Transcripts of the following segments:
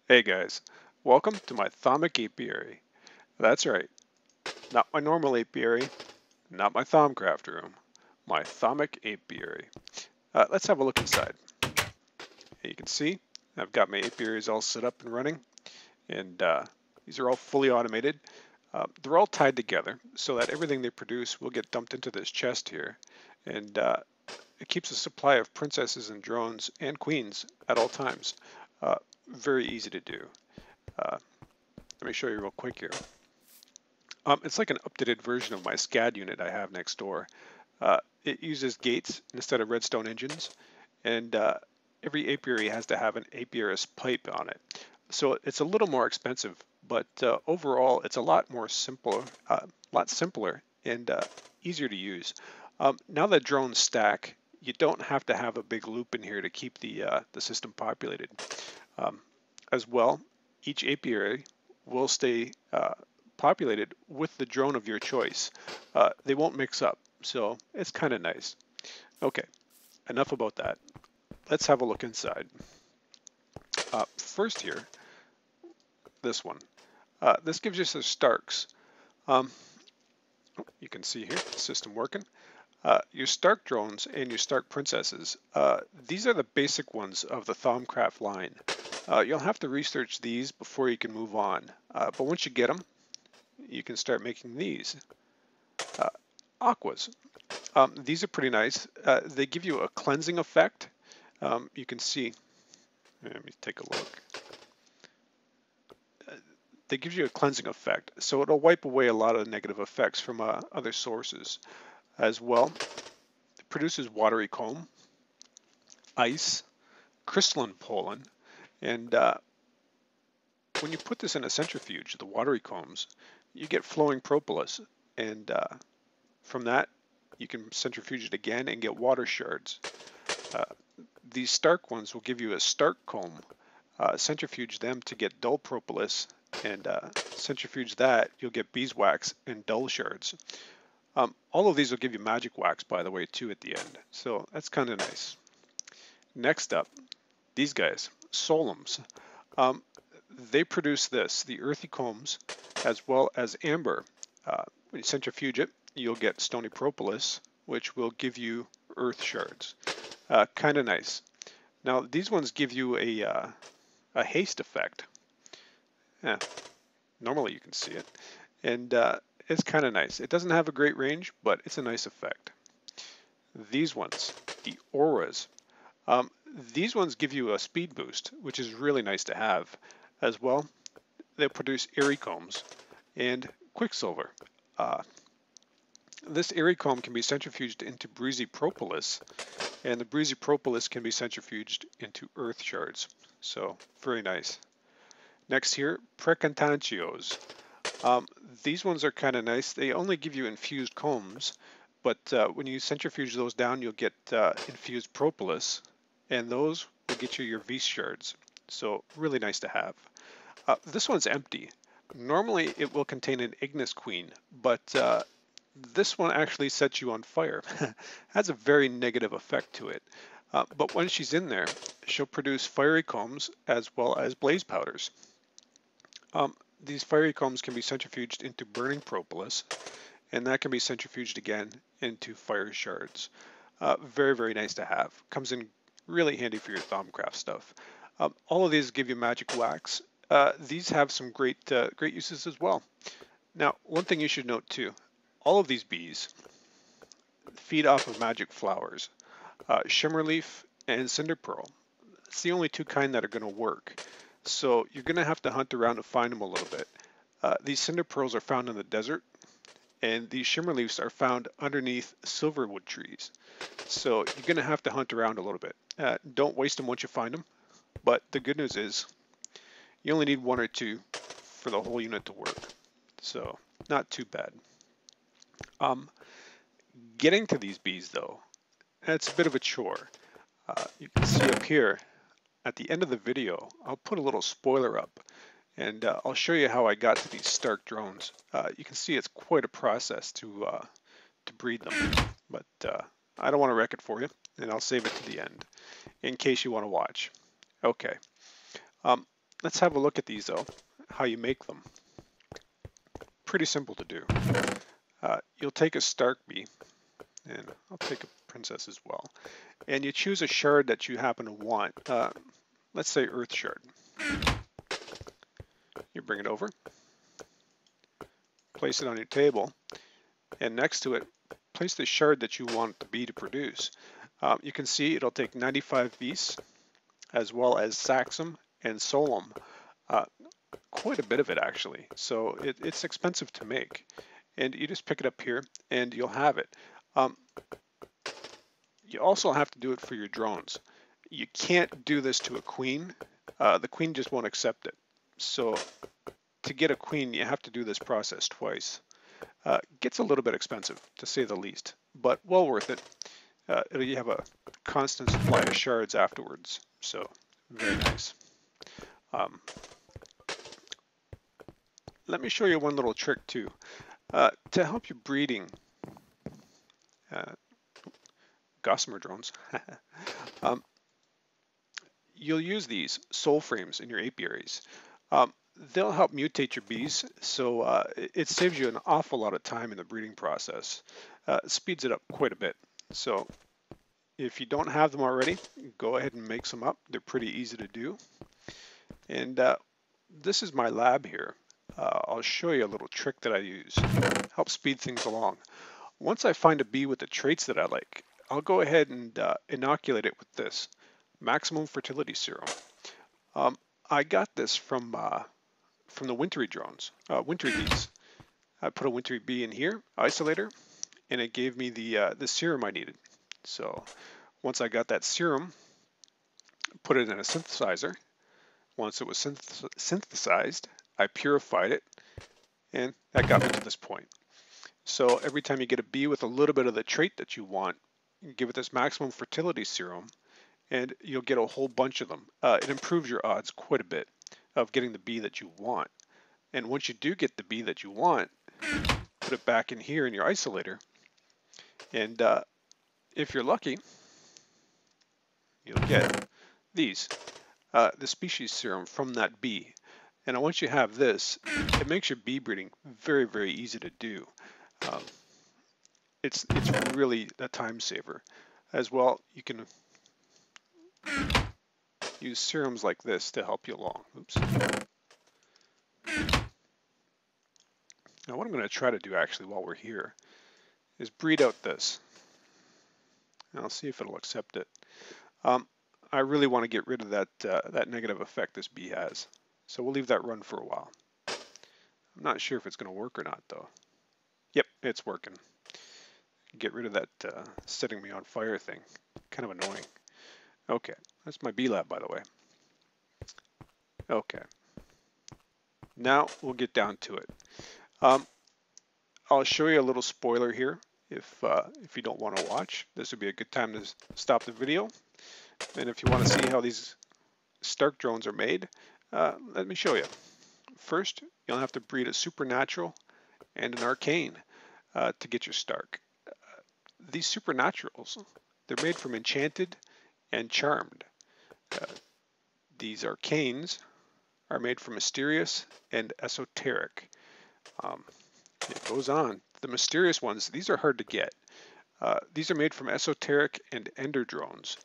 Hey guys, welcome to my Thaumic apiary. That's right, not my normal apiary, not my Thaumcraft room, my Thaumic apiary. Let's have a look inside. You can see I've got my apiaries all set up and running, and these are all fully automated. They're all tied together so that everything they produce will get dumped into this chest here, and it keeps a supply of princesses and drones and queens at all times. Very easy to do. Uh, Let me show you real quick here. It's like an updated version of my SCAD unit I have next door. It uses gates instead of redstone engines, and every apiary has to have an apiarist pipe on it. So it's a little more expensive, but overall it's a lot simpler and easier to use. Now that drones stack, you don't have to have a big loop in here to keep the system populated. Um, as well, each apiary will stay populated with the drone of your choice. They won't mix up, so it's kind of nice. Okay, enough about that. Let's have a look inside. First here, this one. This gives you some Starks. Um, you can see here, the system working. Your Stark drones and your Stark princesses, these are the basic ones of the Thaumcraft line. You'll have to research these before you can move on. But once you get them, you can start making these. Aquas. These are pretty nice. They give you a cleansing effect. You can see, let me take a look. They give you a cleansing effect, so it'll wipe away a lot of negative effects from other sources. As well, it produces watery comb, ice, crystalline pollen, and when you put this in a centrifuge, the watery combs, you get flowing propolis, and from that you can centrifuge it again and get water shards. Uh, these Stark ones will give you a Stark comb. Centrifuge them to get dull propolis, and centrifuge that, you'll get beeswax and dull shards. All of these will give you magic wax, by the way, too, at the end. So that's kind of nice. Next up, these guys, Solums. Um, they produce this, the earthy combs, as well as amber. When you centrifuge it, you'll get stony propolis, which will give you earth shards. Kind of nice. Now, these ones give you a haste effect. Yeah, normally you can see it. And it's kind of nice. It doesn't have a great range, but it's a nice effect. These ones, the auras. Um, these ones give you a speed boost, which is really nice to have. As well, they produce airy combs and quicksilver. Uh, this airy comb can be centrifuged into breezy propolis, and the breezy propolis can be centrifuged into earth shards. So very nice. Next here, precantantios. Um, these ones are kind of nice. They only give you infused combs, but when you centrifuge those down, you'll get infused propolis, and those will get you your V shards. So really nice to have. This one's empty. Normally it will contain an Ignis Queen, but this one actually sets you on fire. Has a very negative effect to it. But when she's in there, she'll produce fiery combs as well as blaze powders. These fiery combs can be centrifuged into burning propolis, and that can be centrifuged again into fire shards. Very, very nice to have. Comes in really handy for your Thaumcraft stuff. All of these give you magic wax. These have some great uses as well. Now, one thing you should note too, all of these bees feed off of magic flowers, shimmerleaf and cinder pearl. It's the only two kind that are going to work. So you're going to have to hunt around to find them a little bit. These cinder pearls are found in the desert, and these shimmerleafs are found underneath silverwood trees. So you're going to have to hunt around a little bit. Don't waste them once you find them, but the good news is you only need one or two for the whole unit to work. So not too bad. Getting to these bees though, it's a bit of a chore. You can see up here at the end of the video, I'll put a little spoiler up, and I'll show you how I got to these Stark drones. You can see it's quite a process to breed them, but I don't want to wreck it for you, and I'll save it to the end in case you want to watch. Okay. let's have a look at these though, how you make them. Pretty simple to do. You'll take a Stark bee, and I'll take a princess as well, and you choose a shard that you happen to want. Let's say Earth shard. You bring it over, place it on your table, and next to it, place the shard that you want the bee to produce. You can see it'll take 95 bees, as well as saxum and solum. Quite a bit of it actually, so it's expensive to make. And you just pick it up here and you'll have it. You also have to do it for your drones. You can't do this to a queen. The queen just won't accept it. So to get a queen, you have to do this process twice. Gets a little bit expensive, to say the least, but well worth it. You have a constant supply of shards afterwards, so very nice. Let me show you one little trick too. To help you breeding, gossamer drones, you'll use these soul frames in your apiaries. They'll help mutate your bees, so it saves you an awful lot of time in the breeding process. It speeds it up quite a bit. So if you don't have them already, go ahead and make some up. They're pretty easy to do. And this is my lab here. I'll show you a little trick that I use. Help speed things along. Once I find a bee with the traits that I like, I'll go ahead and inoculate it with this maximum fertility serum. I got this from the wintry drones, wintry bees. I put a wintry bee in here, isolator, and it gave me the serum I needed. So once I got that serum, put it in a synthesizer. Once it was synthesized, I purified it, and that got me to this point. So every time you get a bee with a little bit of the trait that you want, you give it this maximum fertility serum, and you'll get a whole bunch of them. It improves your odds quite a bit of getting the bee that you want. And once you do get the bee that you want, put it back in here in your isolator, and if you're lucky, you'll get these, the species serum from that bee. And once you have this, it makes your bee breeding very, very easy to do. It's really a time saver. As well, you can use serums like this to help you along. Oops. Now what I'm going to try to do actually while we're here is breed out this. And I'll see if it'll accept it. I really want to get rid of that negative effect this bee has. So we'll leave that run for a while. I'm not sure if it's going to work or not though. Yep, it's working. Get rid of that setting me on fire thing. Kind of annoying. Okay, that's my bee lab, by the way. Okay. Now we'll get down to it. I'll show you a little spoiler here. If you don't want to watch, this would be a good time to stop the video. And if you want to see how these Stark drones are made, let me show you. First, you'll have to breed a supernatural and an arcane to get your Stark. These supernaturals, they're made from enchanted and charmed. These arcanes are made from mysterious and esoteric. It goes on. The mysterious ones, these are hard to get. These are made from esoteric and ender drones.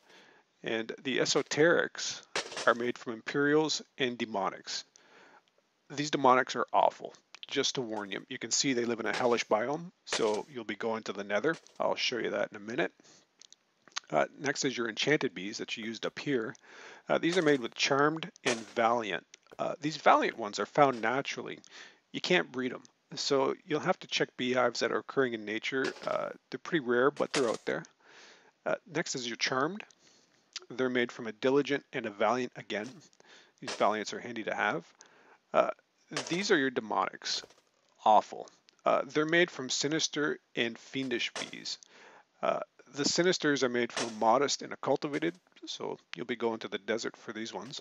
And the esoterics are made from imperials and demonics. These demonics are awful. Just to warn you, you can see they live in a hellish biome, so you'll be going to the nether. I'll show you that in a minute. Next is your enchanted bees that you used up here. These are made with charmed and valiant. These valiant ones are found naturally. You can't breed them. So you'll have to check beehives that are occurring in nature. They're pretty rare, but they're out there. Next is your charmed. They're made from a diligent and a valiant again. These valiants are handy to have. These are your demonics. Awful. They're made from sinister and fiendish bees. The sinisters are made from modest and cultivated, so you'll be going to the desert for these ones.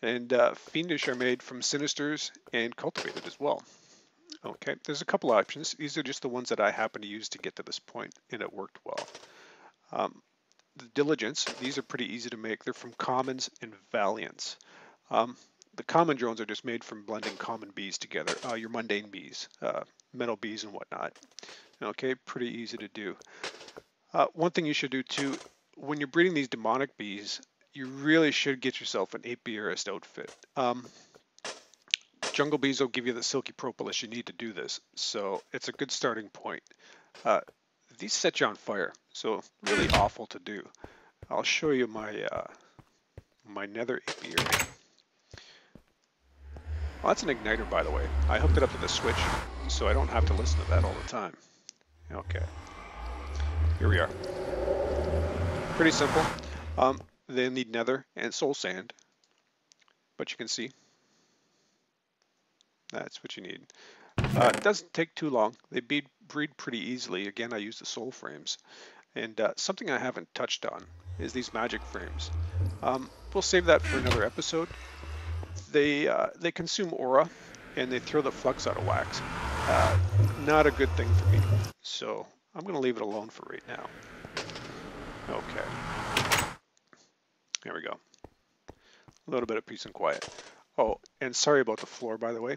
And fiendish are made from sinisters and cultivated as well. Okay, there's a couple options. These are just the ones that I happen to use to get to this point, and it worked well. The diligence, these are pretty easy to make. They're from commons and valiants. The common drones are just made from blending common bees together, your mundane bees, metal bees and whatnot. Okay, pretty easy to do. One thing you should do too, when you're breeding these demonic bees, you really should get yourself an apiarist outfit. Jungle bees will give you the silky propolis you need to do this, so it's a good starting point. These set you on fire, so really awful to do. I'll show you my my nether apiary. Well, that's an igniter, by the way. I hooked it up to the switch, so I don't have to listen to that all the time. Okay, here we are. Pretty simple. They need nether and soul sand, but you can see that's what you need. It doesn't take too long. They breed pretty easily. Again, I use the soul frames. And something I haven't touched on is these magic frames. We'll save that for another episode. They consume aura, and they throw the flux out of wax. Not a good thing for me. So I'm going to leave it alone for right now. Okay. There we go. A little bit of peace and quiet. Oh, and sorry about the floor, by the way.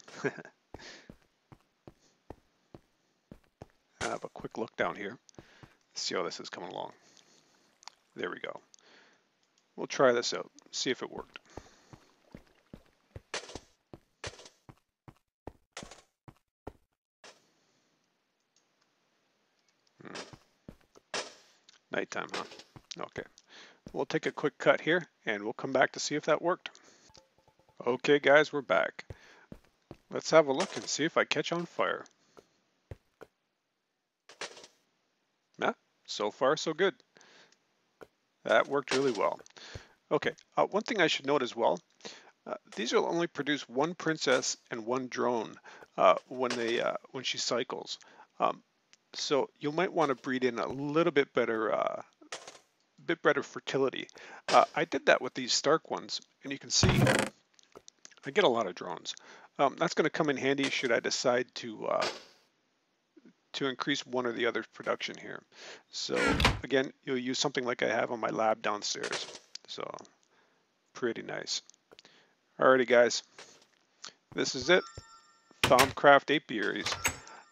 I have a quick look down here. See how this is coming along. There we go. We'll try this out, see if it worked. Nighttime, huh? Okay. We'll take a quick cut here and we'll come back to see if that worked. Okay guys, we're back. Let's have a look and see if I catch on fire. Yeah, so far so good. That worked really well. Okay, one thing I should note as well, these will only produce one princess and one drone when she cycles. So you might want to breed in a little bit better fertility. I did that with these Stark ones, and you can see I get a lot of drones. That's going to come in handy should I decide to increase one or the other's production here. So again, you'll use something like I have on my lab downstairs. So pretty nice. Alrighty guys, this is it. Thaumcraft apiaries.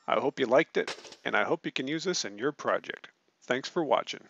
I hope you liked it, and I hope you can use this in your project. Thanks for watching.